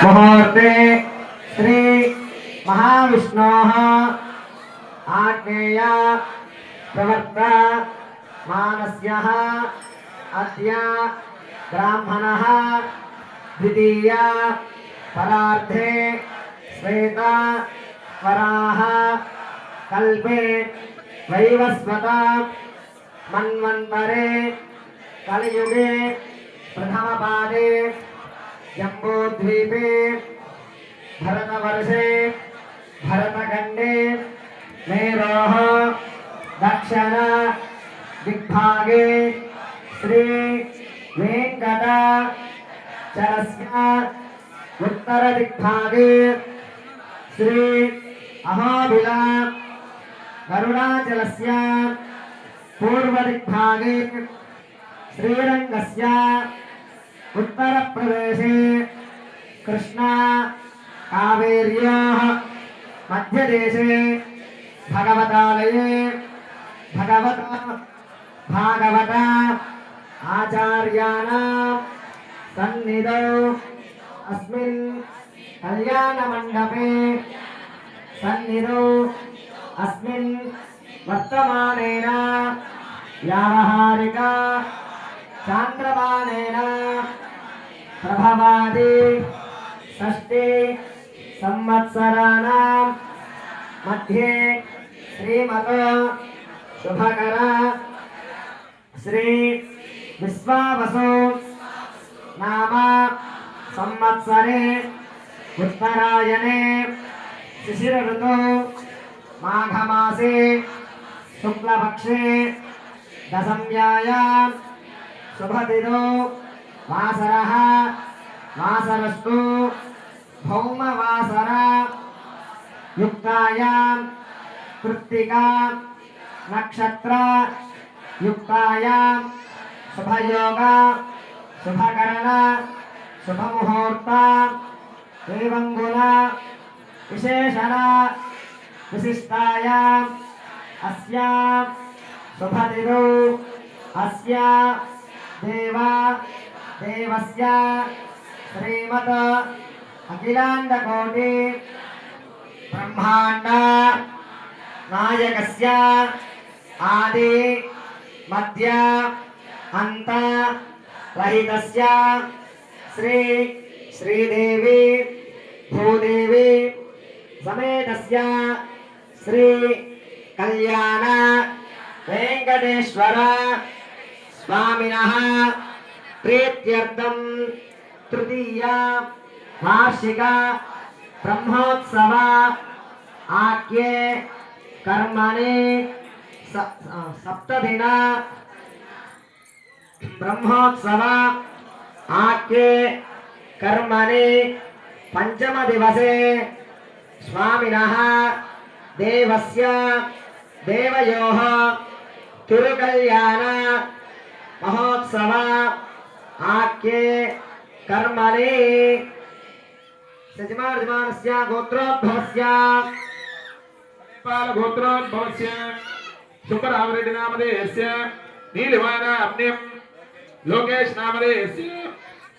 मुहूर्ते श्री महाविष्णोः आज्ञेया प्रवर्ता मानस्यः अद्य ब्राह्मणः द्वितीया परार्धे श्वेता वराह कल्पे वैवस्वता मन्वन्तरे कलियुगे प्रथमपादे जम्बूद्वीपे भरतवर्षे भरतखण्डे मेरोः दक्षिण दिग्भागे श्री वेङ्कटाचलस्य उत्तरदिग्भागे श्री अहोबिला गरुडाचलस्य पूर्वदिग्भागे श्रीरङ्गस्य उत्तरप्रदेशे कृष्णा कावेर्योः मध्यदेशे भगवतालये भागवत आचार्याणां सन्निधौ अस्मिन् कल्याणमण्डपे सन्निधौ अस्मिन् वर्तमानेन व्यावहारिक चान्द्रमानेन प्रभवादि षष्टि संवत्सराणां मध्ये श्रीमत शुभकर श्री विश्वावसु नाम संवत्सरे उत्तरायणे शिशिर ऋतु माघमासे शुक्लपक्षे दशम्यायां शुभतिथौ वासरः वासरस्तु भौमवासर युक्तायां कृत्तिका नक्षत्र युक्तायां शुभयोग शुभकरण शुभमुहूर्त एवं गुण विशेषण विशिष्टायां अस्यां शुभतिथौ अस्य देवस्य श्रीमत अखिलाण्डकोटि ब्रह्माण्ड नायकस्य आदि मध्य अन्त रहितस्य श्रीदेवी भूदेवी समेतस्य श्री कल्याण वेंकटेश्वर स्वामिनः प्रीत्यर्थं तृतीय वार्षिक ब्रह्मोत्सव आख्ये कर्मणि सप्तदिन ब्रह्मोत्सव आख्ये कर्मणि पंचम दिवसे स्वामिनः देवस्य देवयोः तिरुकल्याण महोत्सव आख्ये कर्मणि सजमार्जमानस्य गोत्रोद्भवस्य नेपाल गोत्रोद्भवस्य सुपरामरेड्डी नामधेयस्य नीलिवान अप्नियं लोकेश नामधेयस्य